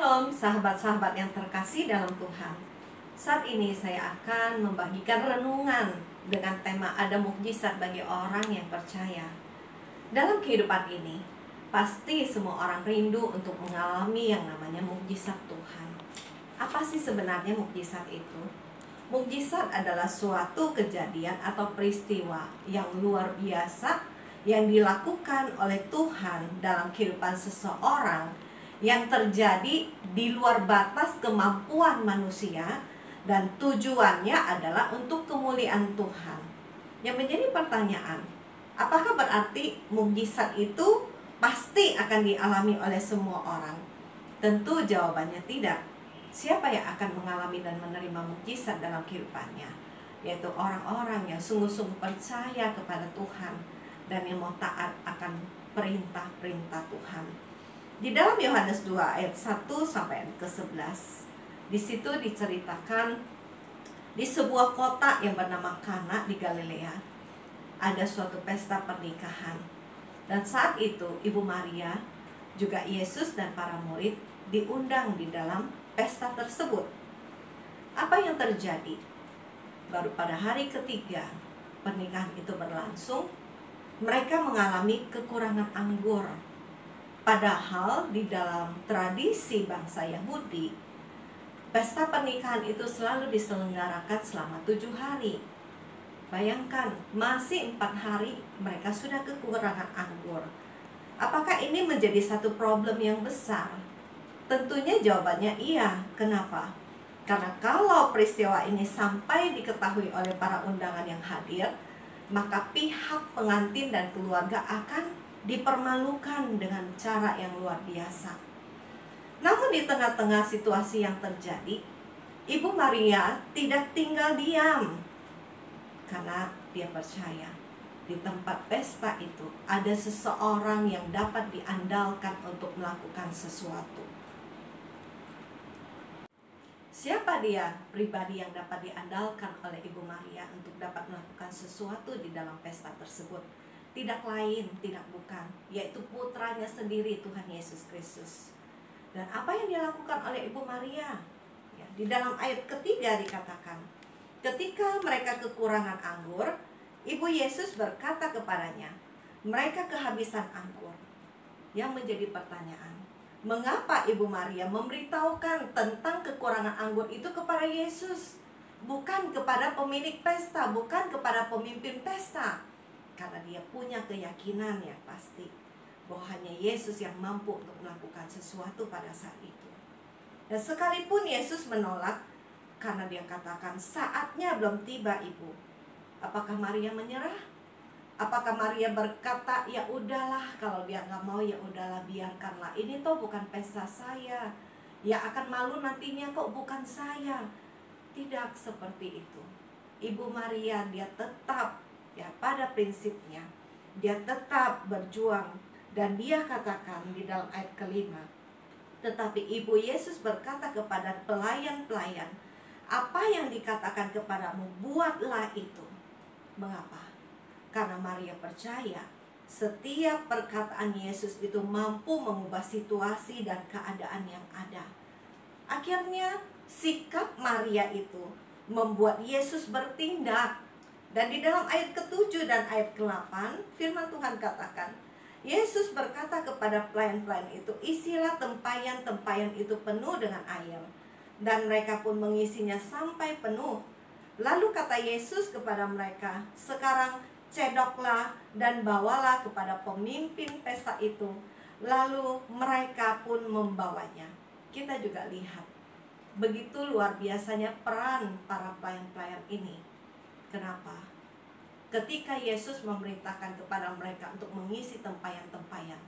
Shalom sahabat-sahabat yang terkasih dalam Tuhan. Saat ini saya akan membagikan renungan dengan tema ada mukjizat bagi orang yang percaya. Dalam kehidupan ini, pasti semua orang rindu untuk mengalami yang namanya mukjizat Tuhan. Apa sih sebenarnya mukjizat itu? Mukjizat adalah suatu kejadian atau peristiwa yang luar biasa yang dilakukan oleh Tuhan dalam kehidupan seseorang, yang terjadi di luar batas kemampuan manusia, dan tujuannya adalah untuk kemuliaan Tuhan. Yang menjadi pertanyaan, apakah berarti mukjizat itu pasti akan dialami oleh semua orang? Tentu jawabannya tidak. Siapa yang akan mengalami dan menerima mukjizat dalam kehidupannya? Yaitu orang-orang yang sungguh-sungguh percaya kepada Tuhan dan yang mau taat akan perintah-perintah Tuhan. Di dalam Yohanes 2 ayat 1 sampai ayat ke-11, di situ diceritakan di sebuah kota yang bernama Kana di Galilea ada suatu pesta pernikahan. Dan saat itu Ibu Maria, juga Yesus dan para murid diundang di dalam pesta tersebut. Apa yang terjadi? Baru pada hari ketiga pernikahan itu berlangsung, mereka mengalami kekurangan anggur. Padahal di dalam tradisi bangsa Yahudi, pesta pernikahan itu selalu diselenggarakan selama 7 hari. Bayangkan, masih 4 hari mereka sudah kekurangan anggur. Apakah ini menjadi satu problem yang besar? Tentunya jawabannya iya. Kenapa? Karena kalau peristiwa ini sampai diketahui oleh para undangan yang hadir, maka pihak pengantin dan keluarga akan dipermalukan dengan cara yang luar biasa. Namun di tengah-tengah situasi yang terjadi, Ibu Maria tidak tinggal diam, karena dia percaya di tempat pesta itu ada seseorang yang dapat diandalkan untuk melakukan sesuatu. Siapa dia pribadi yang dapat diandalkan oleh Ibu Maria untuk dapat melakukan sesuatu di dalam pesta tersebut? Tidak lain, tidak bukan, yaitu putranya sendiri, Tuhan Yesus Kristus. Dan apa yang dilakukan oleh Ibu Maria? Ya, di dalam ayat ketiga dikatakan, ketika mereka kekurangan anggur, Ibu Yesus berkata kepadanya, mereka kehabisan anggur. Yang menjadi pertanyaan, mengapa Ibu Maria memberitahukan tentang kekurangan anggur itu kepada Yesus, bukan kepada pemilik pesta, bukan kepada pemimpin pesta? Karena dia punya keyakinan yang pasti bahwa hanya Yesus yang mampu untuk melakukan sesuatu pada saat itu. Dan sekalipun Yesus menolak, karena dia katakan saatnya belum tiba, Ibu, apakah Maria menyerah? Apakah Maria berkata, ya udahlah, kalau dia nggak mau ya udahlah, biarkanlah, ini toh bukan pesta saya, ya akan malu nantinya kok bukan saya? Tidak seperti itu. Ibu Maria dia tetap pada prinsipnya, dia tetap berjuang. Dan dia katakan di dalam ayat kelima, tetapi Ibu Yesus berkata kepada pelayan-pelayan, apa yang dikatakan kepadamu, buatlah itu. Mengapa? Karena Maria percaya setiap perkataan Yesus itu mampu mengubah situasi dan keadaan yang ada. Akhirnya sikap Maria itu membuat Yesus bertindak. Dan di dalam ayat ke-7 dan ayat ke-8, firman Tuhan katakan, Yesus berkata kepada pelayan-pelayan itu, isilah tempayan-tempayan itu penuh dengan air. Dan mereka pun mengisinya sampai penuh. Lalu kata Yesus kepada mereka, sekarang cedoklah dan bawalah kepada pemimpin pesta itu. Lalu mereka pun membawanya. Kita juga lihat, begitu luar biasanya peran para pelayan-pelayan ini. Kenapa? Ketika Yesus memerintahkan kepada mereka untuk mengisi tempayan-tempayan,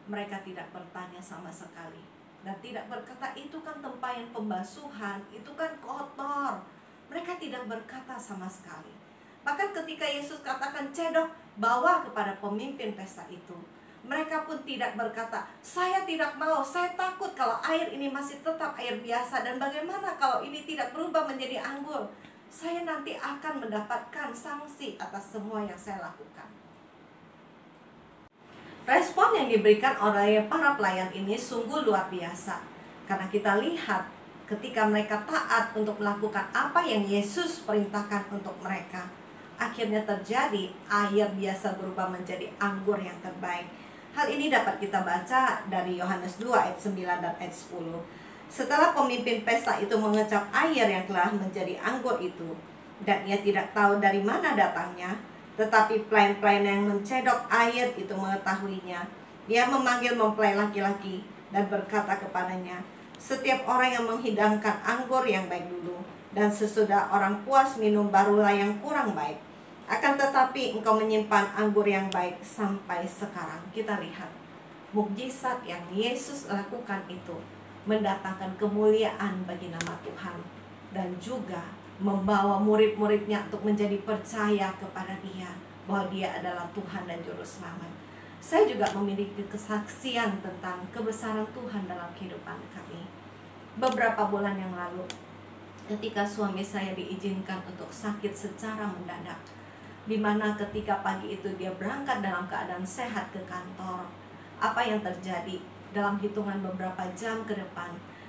mereka tidak bertanya sama sekali. Dan tidak berkata, itu kan tempayan pembasuhan, itu kan kotor. Mereka tidak berkata sama sekali. Bahkan ketika Yesus katakan cedok, bawa kepada pemimpin pesta itu, mereka pun tidak berkata, saya tidak mau, saya takut kalau air ini masih tetap air biasa. Dan bagaimana kalau ini tidak berubah menjadi anggur? Saya nanti akan mendapatkan sanksi atas semua yang saya lakukan. Respon yang diberikan oleh para pelayan ini sungguh luar biasa. Karena kita lihat ketika mereka taat untuk melakukan apa yang Yesus perintahkan untuk mereka, akhirnya terjadi air biasa berubah menjadi anggur yang terbaik. Hal ini dapat kita baca dari Yohanes 2 ayat 9 dan ayat 10. Setelah pemimpin pesta itu mengecap air yang telah menjadi anggur itu, dan ia tidak tahu dari mana datangnya, tetapi pelayan-pelayan yang mencedok air itu mengetahuinya. Dia memanggil mempelai laki-laki dan berkata kepadanya, setiap orang yang menghidangkan anggur yang baik dulu, dan sesudah orang puas minum barulah yang kurang baik. Akan tetapi engkau menyimpan anggur yang baik sampai sekarang. Kita lihat mukjizat yang Yesus lakukan itu mendatangkan kemuliaan bagi nama Tuhan, dan juga membawa murid-muridnya untuk menjadi percaya kepada Dia, bahwa Dia adalah Tuhan dan Juru Selamat. Saya juga memiliki kesaksian tentang kebesaran Tuhan dalam kehidupan kami. Beberapa bulan yang lalu, ketika suami saya diizinkan untuk sakit secara mendadak, di mana ketika pagi itu dia berangkat dalam keadaan sehat ke kantor, apa yang terjadi? Dalam hitungan beberapa jam ke depan,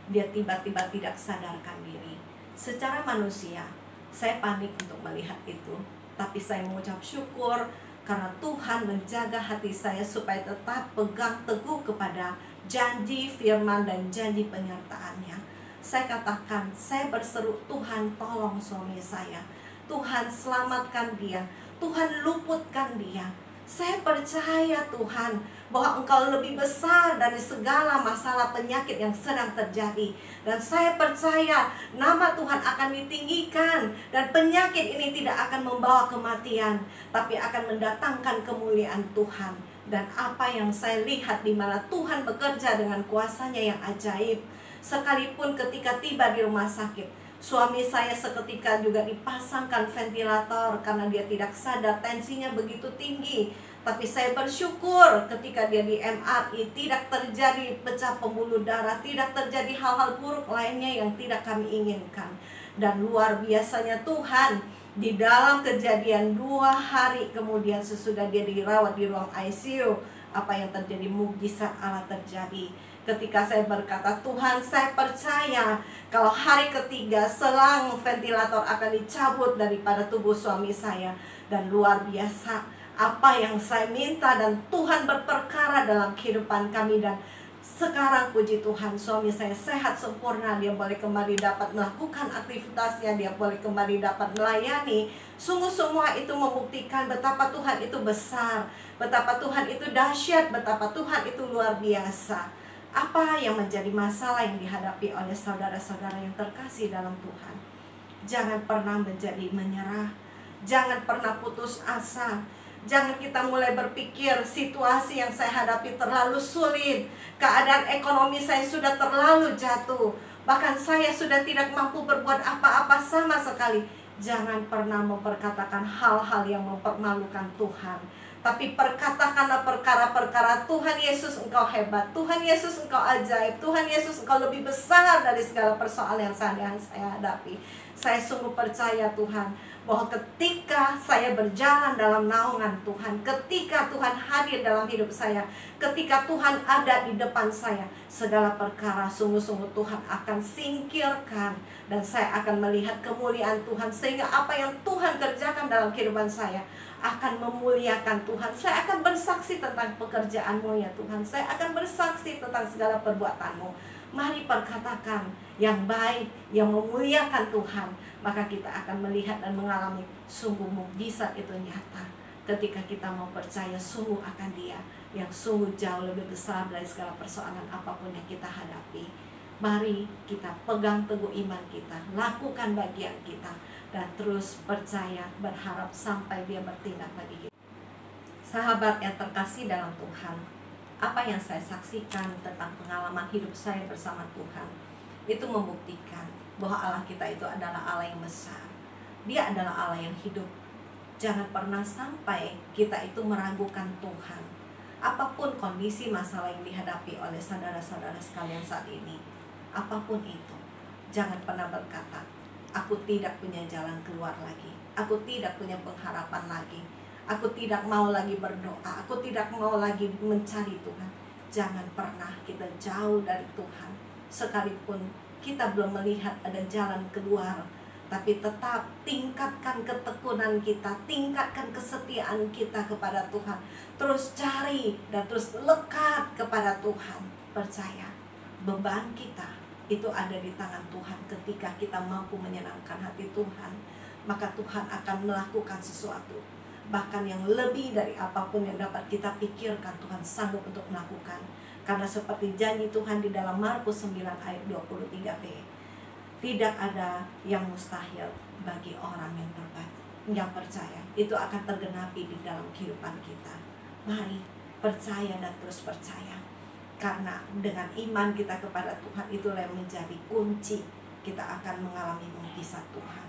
dia tiba-tiba tidak sadarkan diri. Secara manusia, saya panik untuk melihat itu, tapi saya mengucap syukur karena Tuhan menjaga hati saya supaya tetap pegang teguh kepada janji firman dan janji penyertaannya. Saya katakan, saya berseru, Tuhan tolong suami saya, Tuhan selamatkan dia, Tuhan luputkan dia. Saya percaya Tuhan bahwa Engkau lebih besar dari segala masalah penyakit yang sedang terjadi. Dan saya percaya nama Tuhan akan ditinggikan, dan penyakit ini tidak akan membawa kematian, tapi akan mendatangkan kemuliaan Tuhan. Dan apa yang saya lihat di mana Tuhan bekerja dengan kuasanya yang ajaib. Sekalipun ketika tiba di rumah sakit, suami saya seketika juga dipasangkan ventilator karena dia tidak sadar, tensinya begitu tinggi. Tapi saya bersyukur ketika dia di MRI tidak terjadi pecah pembuluh darah, tidak terjadi hal-hal buruk lainnya yang tidak kami inginkan. Dan luar biasanya Tuhan, di dalam kejadian 2 hari kemudian sesudah dia dirawat di ruang ICU, apa yang terjadi? Mukjizat Allah terjadi. Ketika saya berkata, Tuhan saya percaya kalau hari ketiga selang ventilator akan dicabut daripada tubuh suami saya. Dan luar biasa apa yang saya minta, dan Tuhan berperkara dalam kehidupan kami. Dan sekarang puji Tuhan, suami saya sehat sempurna. Dia boleh kembali dapat melakukan aktivitasnya, dia boleh kembali dapat melayani. Sungguh semua itu membuktikan betapa Tuhan itu besar, betapa Tuhan itu dahsyat, betapa Tuhan itu luar biasa. Apa yang menjadi masalah yang dihadapi oleh saudara-saudara yang terkasih dalam Tuhan? Jangan pernah menjadi menyerah, jangan pernah putus asa. Jangan kita mulai berpikir situasi yang saya hadapi terlalu sulit, keadaan ekonomi saya sudah terlalu jatuh, bahkan saya sudah tidak mampu berbuat apa-apa sama sekali. Jangan pernah memperkatakan hal-hal yang mempermalukan Tuhan, tapi perkatakanlah perkara-perkara, Tuhan Yesus Engkau hebat, Tuhan Yesus Engkau ajaib, Tuhan Yesus Engkau lebih besar dari segala persoalan yang saya hadapi. Saya sungguh percaya Tuhan, bahwa ketika saya berjalan dalam naungan Tuhan, ketika Tuhan hadir dalam hidup saya, ketika Tuhan ada di depan saya, segala perkara sungguh-sungguh Tuhan akan singkirkan. Dan saya akan melihat kemuliaan Tuhan, sehingga apa yang Tuhan kerjakan dalam kehidupan saya akan memuliakan Tuhan. Saya akan bersaksi tentang pekerjaan-Mu ya Tuhan, saya akan bersaksi tentang segala perbuatan-Mu. Mari perkatakan yang baik, yang memuliakan Tuhan, maka kita akan melihat dan mengalami sungguh mukjizat itu nyata. Ketika kita mau percaya sungguh akan Dia yang sungguh jauh lebih besar dari segala persoalan apapun yang kita hadapi. Mari kita pegang teguh iman kita, lakukan bagian kita, dan terus percaya, berharap sampai Dia bertindak bagi kita. Sahabat yang terkasih dalam Tuhan, apa yang saya saksikan tentang pengalaman hidup saya bersama Tuhan itu membuktikan bahwa Allah kita itu adalah Allah yang besar. Dia adalah Allah yang hidup. Jangan pernah sampai kita itu meragukan Tuhan. Apapun kondisi masalah yang dihadapi oleh saudara-saudara sekalian saat ini, apapun itu, jangan pernah berkata, aku tidak punya jalan keluar lagi, aku tidak punya pengharapan lagi, aku tidak mau lagi berdoa, aku tidak mau lagi mencari Tuhan. Jangan pernah kita jauh dari Tuhan. sekalipun kita belum melihat ada jalan keluar, tapi tetap tingkatkan ketekunan kita, tingkatkan kesetiaan kita kepada Tuhan. Terus cari dan terus lekat kepada Tuhan. Percaya, beban kita itu ada di tangan Tuhan. Ketika kita mampu menyenangkan hati Tuhan, maka Tuhan akan melakukan sesuatu. Bahkan yang lebih dari apapun yang dapat kita pikirkan, Tuhan sanggup untuk melakukan. Karena seperti janji Tuhan di dalam Markus 9 ayat 23b, tidak ada yang mustahil bagi orang yang percaya. Itu akan tergenapi di dalam kehidupan kita. Mari percaya dan terus percaya. Karena dengan iman kita kepada Tuhan, itulah yang menjadi kunci kita akan mengalami mukjizat Tuhan.